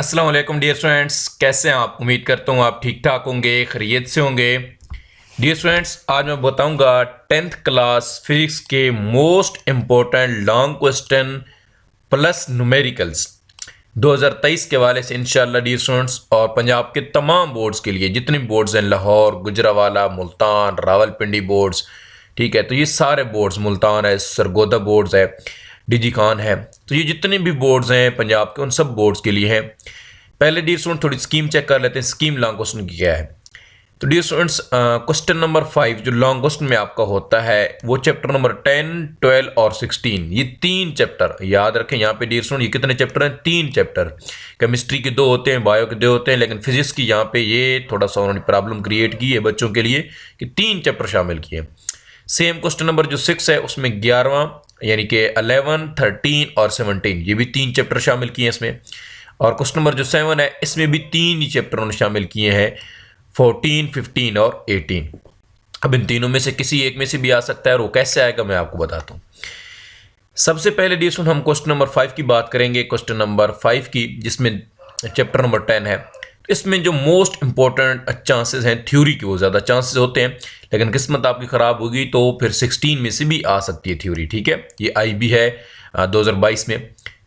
अस्सलाम वालेकुम dear students, कैसे हैं आप। उम्मीद करता हूँ आप ठीक ठाक होंगे, खैरियत से होंगे। डियर स्टूडेंट्स, आज मैं बताऊंगा 10th क्लास फिजिक्स के most important long question plus numericals 2023 के हवाले से इंशाल्लाह डियर स्टूडेंट्स, और पंजाब के तमाम बोर्ड्स के लिए जितने भी बोर्ड्स हैं, लाहौर, गुजरावाला, मुल्तान, रावलपिंडी बोर्ड्स, ठीक है। तो ये सारे बोर्ड्स, मुल्तान है, सरगोदा बोर्ड्स है, डीजी खान है, तो ये जितने भी बोर्ड्स हैं पंजाब के, उन सब बोर्ड्स के लिए हैं। पहले डियर स्टूडेंट थोड़ी स्कीम चेक कर लेते हैं, स्कीम लॉन्ग क्वेश्चन की क्या है। तो डियर स्टूडेंट्स, क्वेश्चन नंबर 5 जो लॉन्ग क्वेश्चन में आपका होता है वो चैप्टर नंबर 10, 12 और 16, ये 3 चैप्टर याद रखें। यहाँ पे डियर स्टूडेंट ये कितने चैप्टर हैं? 3 चैप्टर। केमिस्ट्री के 2 होते हैं, बायो के 2 होते हैं, लेकिन फिजिक्स की यहाँ पे ये थोड़ा सा उन्होंने प्रॉब्लम क्रिएट की है बच्चों के लिए कि 3 चैप्टर शामिल किए। सेम क्वेश्चन नंबर जो 6 है उसमें 11वां यानी कि 11, 13 और 17 ये भी 3 चैप्टर शामिल किए हैं इसमें। और क्वेश्चन नंबर जो 7 है इसमें भी 3 ही चैप्टर उन्होंने शामिल किए हैं, 14, 15 और 18। अब इन तीनों में से किसी एक में से भी आ सकता है, और वो कैसे आएगा मैं आपको बताता हूँ। सबसे पहले डियर स्टूडेंट हम क्वेश्चन नंबर 5 की बात करेंगे, क्वेश्चन नंबर 5 की, जिसमें चैप्टर नंबर 10 है। इसमें जो मोस्ट इंपॉर्टेंट चांसेस हैं थ्योरी के, वो ज़्यादा चांसेस होते हैं, लेकिन किस्मत आपकी ख़राब होगी तो फिर 16 में से भी आ सकती है थ्योरी, ठीक है। ये आई भी है 2022 में,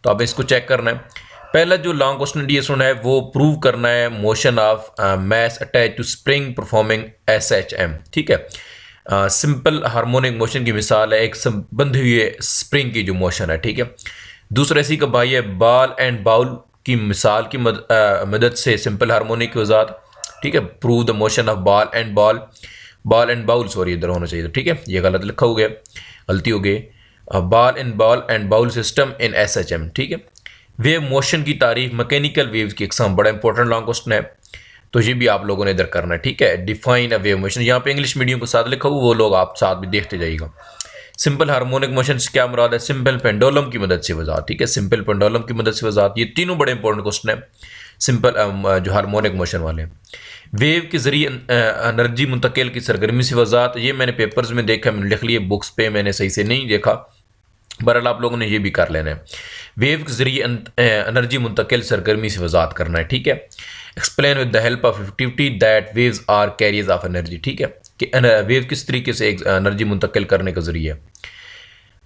तो आप इसको चेक करना है। पहला जो लॉन्ग क्वेश्चन डी है वो प्रूव करना है motion of mass attach to spring performing SHM, ठीक है। सिंपल हार्मोनिक मोशन की मिसाल है एक बंधी हुई स्प्रिंग की जो मोशन है, ठीक है। दूसरा इसी का भाई है बॉल एंड बाउल की मिसाल की मदद से सिंपल हार्मोनिक की वजात, ठीक है। Prove the motion of ball and bowl, sorry इधर होना चाहिए, ठीक है, ये गलत लिखा हो गया, गलती हो गई। Ball and bowl system in SHM, ठीक है। वेव मोशन की तारीफ, मैकेनिकल वेव्स की एग्जाम, बड़ा इंपॉर्टेंट लॉन्ग क्वेश्चन है, तो ये भी आप लोगों ने इधर करना है, ठीक है। डिफाइन अ वेव मोशन, यहाँ पे इंग्लिश मीडियम को साथ लिखा हुआ, वो लोग आप साथ भी देखते जाइएगा। सिंपल हार्मोनिक मोशन से क्या मुराद है? सिंपल पेंडुलम की मदद से वजात, ठीक है, सिंपल पेंडुलम की मदद से वजात। ये तीनों बड़े इंपॉर्टेंट क्वेश्चन है सिंपल जो हार्मोनिक मोशन वाले। वेव के जरिए एनर्जी मुंतकिल की सरगर्मी से वजात, ये मैंने पेपर्स में देखा, मैंने लिख लिया, बुक्स पे मैंने सही से नहीं देखा, बहरहाल आप लोगों ने ये भी कर लेना है। वेव के जरिए एनर्जी मुंतकिल सरगर्मी से वजात करना है, ठीक है। Explain with the help of activity that waves are carriers of energy, ठीक है, कि वेव किस तरीके से एनर्जी मुंतकिल करने का जरिए।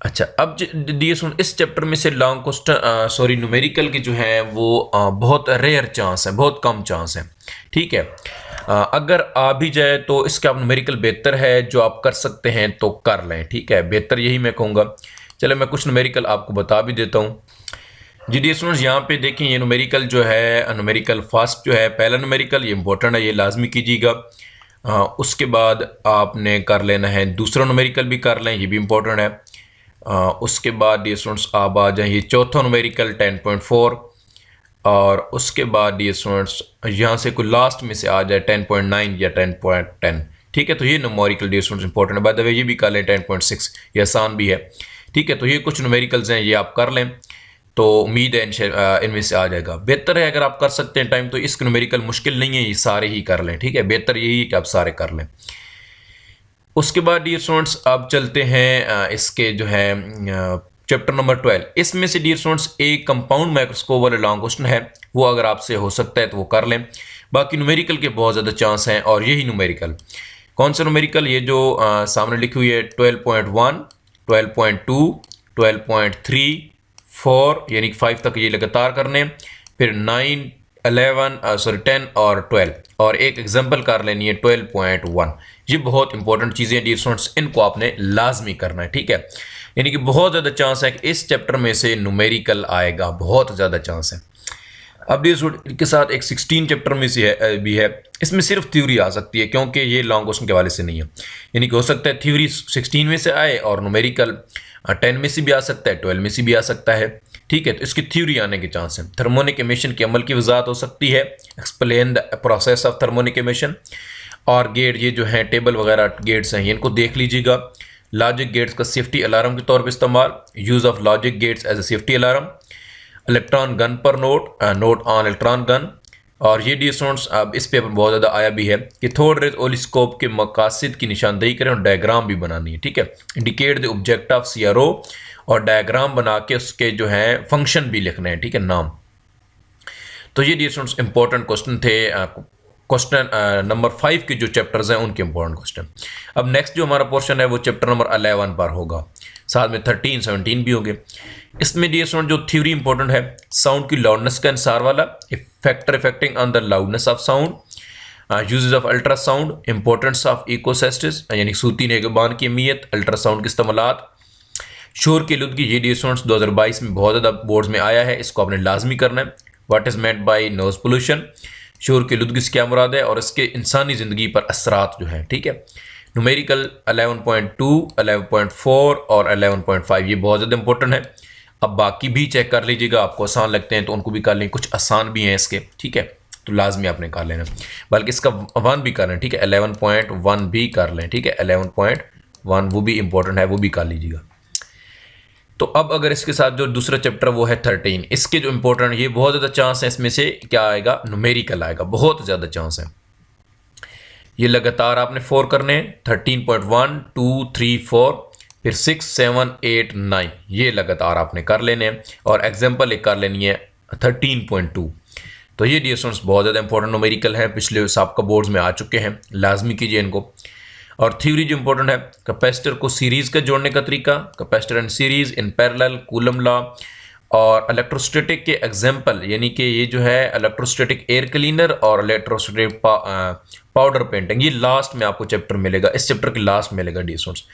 अच्छा, अब डियर सुन, इस चैप्टर में से लॉन्ग क्वेश्चन न्यूमेरिकल के जो हैं वो बहुत रेयर चांस है, बहुत कम चांस है, ठीक है। अगर आ भी जाए तो इसका न्यूमेरिकल बेहतर है, जो आप कर सकते हैं तो कर लें, ठीक है, बेहतर यही मैं कहूँगा। चलो मैं कुछ न्यूमेरिकल आपको बता भी देता हूँ जी। डियर स्टूडेंट्स, यहाँ पे देखें, ये न्यूमेरिकल जो है, न्यूमेरिकल फर्स्ट जो है, पहला न्यूमेरिकल ये इंपॉर्टेंट है, ये लाजमी कीजिएगा। उसके बाद आपने कर लेना है दूसरा न्यूमेरिकल भी कर लें, ये भी इंपॉर्टेंट है। उसके बाद डियर स्टूडेंट्स आप आ जाए ये चौथा न्यूमेरिकल 10.4, और उसके बाद डियर स्टूडेंट्स यहाँ से कोई लास्ट में से आ जाए 10.9 या 10.10, ठीक है। तो ये न्यूमेरिकल डियर स्टूडेंट्स इंपॉर्टेंट है, बाय द वे ये भी कर लें 10.6, ये आसान भी है, ठीक है। तो ये कुछ न्यूमेरिकल्स हैं, ये आप कर लें, तो उम्मीद है इनमें से आ जाएगा। बेहतर है अगर आप कर सकते हैं टाइम, तो इसके न्यूमेरिकल मुश्किल नहीं है, ये सारे ही कर लें, ठीक है, बेहतर यही है कि आप सारे कर लें। उसके बाद डियर स्टूडेंट्स अब चलते हैं इसके जो है चैप्टर नंबर 12। इसमें से डियर स्टूडेंट्स एक कंपाउंड माइक्रोस्कोप वाला लॉन्ग क्वेश्चन है, वो अगर आपसे हो सकता है तो वो कर लें। बाकी न्यूमेरिकल के बहुत ज़्यादा चांस हैं, और यही न्यूमेरिकल कौन सा न्यूमेरिकल, ये जो सामने लिखी हुई है 12.1, 12.2, 12.3, 4 यानी कि 5 तक ये लगातार करने, फिर 9, 10 और 12, और एक एग्जांपल कर लेनी है 12.1। ये बहुत इंपॉर्टेंट चीज़ें हैं डियर स्टूडेंट्स, इनको आपने लाजमी करना है, ठीक है। यानी कि बहुत ज़्यादा चांस है कि इस चैप्टर में से न्यूमेरिकल आएगा, बहुत ज़्यादा चांस है। अब डियर स्टूडेंट के साथ एक 16 चैप्टर में से भी है, इसमें सिर्फ थ्योरी आ सकती है, क्योंकि ये लॉन्ग क्वेश्चन के हवाले से नहीं है। यानी कि हो सकता है थ्योरी 16 में से आए, और न्यूमेरिकल 10 में से भी आ सकता है, 12 में से भी आ सकता है, ठीक है। तो इसकी थ्योरी आने के चांस हैं। थर्मोनिक एमिशन के अमल की वजाहत हो सकती है, explain the process of thermionic emission. और गेट, ये जो है टेबल वगैरह गेट्स हैं, इनको देख लीजिएगा। लॉजिक गेट्स का सेफ्टी अलार्म के तौर पर इस्तेमाल, use of logic gates as a safety alarm, electron gun पर नोट ऑन इलेक्ट्रॉन गन। और ये डियर स्टूडेंट्स अब इस पेपर बहुत ज़्यादा आया भी है कि थर्ड रेज ओलिस्कोप के मकासद की निशानदेही करें, और डायग्राम भी बनानी है, ठीक है। Indicate the object of CRO, और डायग्राम बना के उसके जो है फंक्शन भी लिखने हैं, ठीक है, नाम। तो ये डियर स्टूडेंट्स इंपॉर्टेंट क्वेश्चन थे, क्वेश्चन नंबर 5 के जो चैप्टर्स हैं उनके इंपॉर्टेंट क्वेश्चन। अब नेक्स्ट जो हमारा पोर्शन है वो चैप्टर नंबर 11 पर होगा, साथ में 13, 17 भी होंगे। इसमें डियर स्टूडेंट जो थ्योरी इंपॉर्टेंट है, साउंड की लाउडनेस का इंसार वाला, factor affecting on the loudness of sound, uses of ultrasound, importance of ecosystems यानी सूती नेगबान की अहमियत, अल्ट्रासाउंड के इस्तेमालात, शोर की आलूदगी। ये डियर स्टूडेंट्स 2022 में बहुत ज़्यादा बोर्ड्स में आया है, इसको आपने लाजमी करना है। What is meant by noise pollution, शोर की आलूदगी से क्या मुराद है और इसके इंसानी ज़िंदगी पर असरात जो हैं, ठीक है। न्यूमेरिकल 11.2, 11.4 और 11.5 ये बहुत ज़्यादा इंपॉर्टेंट है। अब बाकी भी चेक कर लीजिएगा, आपको आसान लगते हैं तो उनको भी कर लें, कुछ आसान भी हैं इसके, ठीक है, तो लाजमी आपने कर लेना, बल्कि इसका 1 भी कर लें, ठीक है, 11.1 भी कर लें, ठीक है, 11.1 वो भी इंपॉर्टेंट है, वो भी कर लीजिएगा। तो अब अगर इसके साथ जो दूसरा चैप्टर वो है 13, इसके जो इंपॉर्टेंट, ये बहुत ज़्यादा चांस है इसमें से क्या आएगा, न्यूमेरिकल आएगा, बहुत ज़्यादा चांस है। ये लगातार आपने 4 करने हैं, 13.1, 2, 3, 4, फिर 6, 7, 8, 9 ये लगातार आपने कर लेने हैं, और एग्जाम्पल एक कर लेनी है 13.2। तो ये डियर स्टूडेंट्स बहुत ज़्यादा इंपॉर्टेंट न्यूमेरिकल है, पिछले सबका बोर्ड्स में आ चुके हैं, लाजमी कीजिए इनको। और थ्योरी जो इंपॉर्टेंट है, कैपेसिटर को सीरीज़ का जोड़ने का तरीका, capacitor and series in parallel, coulomb law, और इलेक्ट्रोस्टैटिक के एग्जांपल, यानी कि ये जो है इलेक्ट्रोस्टैटिक एयर क्लीनर और इलेक्ट्रोस्टैटिक पाउडर पेंटिंग, ये लास्ट में आपको चैप्टर मिलेगा, इस चैप्टर के लास्ट मिलेगा डियर स्टूडेंट्स,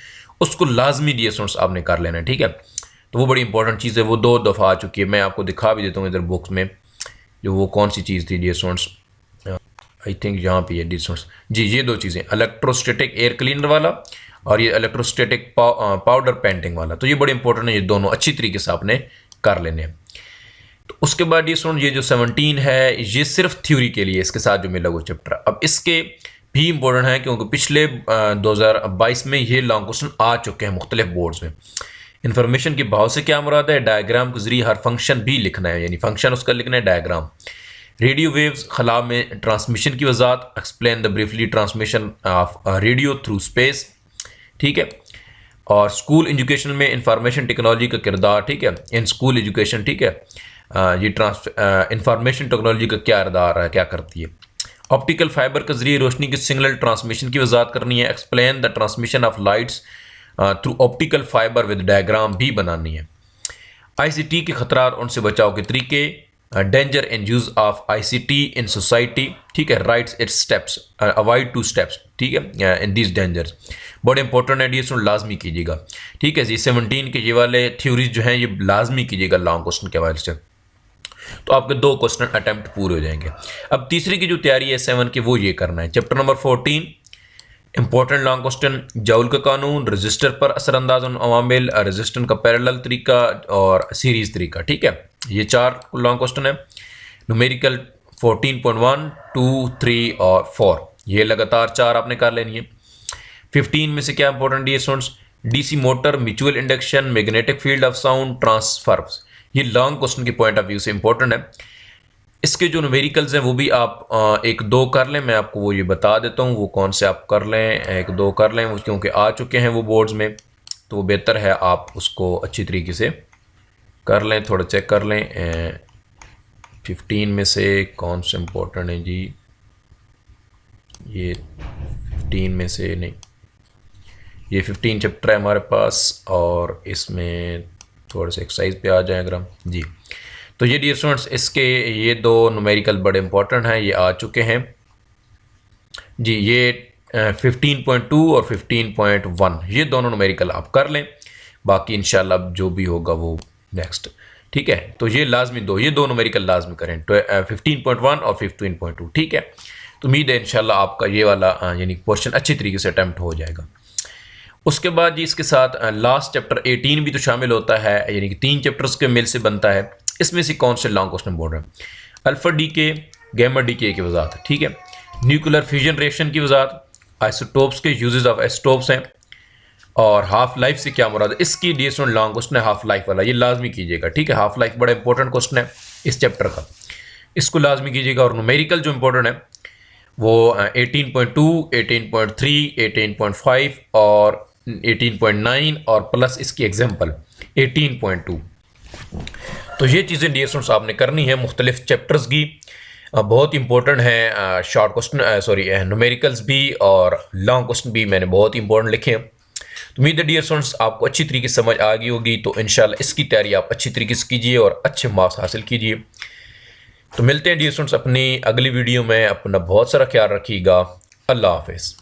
उसको लाजमी डियर स्टूडेंट्स आपने कर लेना है, ठीक है। तो वो बड़ी इंपॉर्टेंट चीज़ है, वो 2 दफ़ा आ चुकी है, मैं आपको दिखा भी देता हूँ इधर बुक्स में, जो वो कौन सी चीज़ थी डियर स्टूडेंट्स, आई थिंक यहाँ पे है डियर स्टूडेंट्स जी, ये 2 चीज़ें, इलेक्ट्रोस्टैटिक एयर क्लीनर वाला और ये इलेक्ट्रोस्टैटिक पाउडर पेंटिंग वाला, तो ये बड़े इंपॉर्टेंट है, ये दोनों अच्छी तरीके से आपने कर लेने हैं। तो उसके बाद ये सुन, ये जो 17 है ये सिर्फ थ्योरी के लिए, इसके साथ जो मिला वो चैप्टर, अब इसके भी इंपॉर्टेंट है क्योंकि पिछले 2022 में ये लॉन्ग क्वेश्चन आ चुके हैं मुख्तलिफ बोर्ड्स में। इन्फॉर्मेशन के भाव से क्या मुराद है, डायग्राम के जरिए हर फंक्शन भी लिखना है, यानी फंक्शन उसका लिखना है, डायग्राम। रेडियो वेव्स खला में ट्रांसमिशन की वजाहत, explain the briefly transmission of radio through space, ठीक है। और स्कूल एजुकेशन में इंफॉर्मेशन टेक्नोलॉजी का किरदार, ठीक है, इन स्कूल एजुकेशन, ठीक है, ये इंफॉर्मेशन टेक्नोलॉजी का क्या किरदार है, क्या करती है। ऑप्टिकल फाइबर के जरिए रोशनी की सिग्नल ट्रांसमिशन की वजाहत करनी है, explain the transmission of lights through optical fibre with diagram भी बनानी है। आईसीटी के खतरा और उनसे बचाव के तरीके, danger and use of ICT in society, ठीक है, rights it's steps, avoid 2 steps, ठीक है, इन दिस डेंजर्स, बड़े इंपॉर्टेंट है, ये सुन लाजमी कीजिएगा, ठीक है जी। 17 के ये वाले थ्योरीज जो हैं ये लाजमी कीजिएगा लॉन्ग क्वेश्चन के हवाले से, तो आपके 2 क्वेश्चन अटैम्प्ट पूरे हो जाएंगे। अब तीसरी की जो तैयारी है 7 की, वो ये करना है, chapter number 14 important long question, joule का कानून, रजिस्टर पर असरअंदाज अवामिल, रजिस्टर का पैरेलल तरीका और सीरीज तरीका, ठीक है, ये 4 लॉन्ग क्वेश्चन है। न्यूमेरिकल 14.1, 2, 3 और 4 ये लगातार 4 आपने कर लेनी है। 15 में से क्या इंपॉर्टेंट है students, DC motor, mutual induction, magnetic field of sound, transfers, ये लॉन्ग क्वेश्चन के पॉइंट ऑफ व्यू से इंपॉर्टेंट है। इसके जो न्यूमेरिकल्स हैं वो भी आप 1-2 कर लें, मैं आपको वो ये बता देता हूँ वो कौन से आप कर लें, 1-2 कर लें, क्योंकि आ चुके हैं वो बोर्ड्स में, तो बेहतर है आप उसको अच्छी तरीके से कर लें, थोड़ा चेक कर लें। 15 में से कौन से इंपॉर्टेंट है जी, ये 15 में से नहीं, ये 15 चैप्टर है हमारे पास, और इसमें थोड़े से एक्सरसाइज पे आ जाए अगर हम जी। तो ये डियर स्टूडेंट्स इसके ये 2 न्यूमेरिकल बड़े इंपॉर्टेंट हैं, ये आ चुके हैं जी, ये 15.2 और 15.1 ये दोनों न्यूमेरिकल आप कर लें, बाकी इंशाल्लाह जो भी होगा वो नेक्स्ट, ठीक है। तो ये लाजमी ये दो न्यूमेरिकल लाजमी करें, तो 15.1 और 15.2, ठीक है। तो उम्मीद है इंशाल्लाह आपका ये वाला यानी क्वेश्चन अच्छी तरीके से अटैम्प्ट हो जाएगा। उसके बाद जी इसके साथ लास्ट चैप्टर 18 भी तो शामिल होता है, यानी कि 3 चैप्टर्स के मिल से बनता है। इसमें से कौन से लॉन्ग क्वेश्चन बोल रहे हैं, अल्फा डीके, गैमा डीके की वजाहत, ठीक है, न्यूक्लियर फ्यूजन रिएक्शन की वजाहत, आइसोटोप्स के यूजेस ऑफ आइसोटोप्स हैं, और हाफ लाइफ से क्या मुराद है, इसकी डिस्टेंस लॉन्ग क्वेश्चन है हाफ लाइफ वाला, ये लाजमी कीजिएगा, ठीक है। हाफ लाइफ बड़ा इंपॉर्टेंट क्वेश्चन है इस चैप्टर का, इसको लाजमी कीजिएगा। और न्यूमेरिकल जो इंपॉर्टेंट है वो 18.2, 18.3, 18.5 और 18.9 और प्लस इसकी एग्जाम्पल 18.2। तो ये चीज़ें डियर स्टूडेंट्स आपने करनी है मुख्तलिफ चैप्टर्स की, बहुत इंपॉर्टेंट है। शॉर्ट क्वेश्चन सॉरी न्यूमेरिकल्स भी और लॉन्ग क्वेश्चन भी मैंने बहुत इंपॉर्टेंट लिखे हैं। तो उम्मीद है डियर स्टूडेंट्स आपको अच्छी तरीके से समझ आ गई होगी। तो इंशाल्लाह इसकी तैयारी आप अच्छी तरीके से कीजिए और अच्छे मार्क्स हासिल कीजिए। तो मिलते हैं डियर स्टूडेंट्स अपनी अगली वीडियो में। अपना बहुत सारा ख्याल रखिएगा। अल्लाह हाफिज़।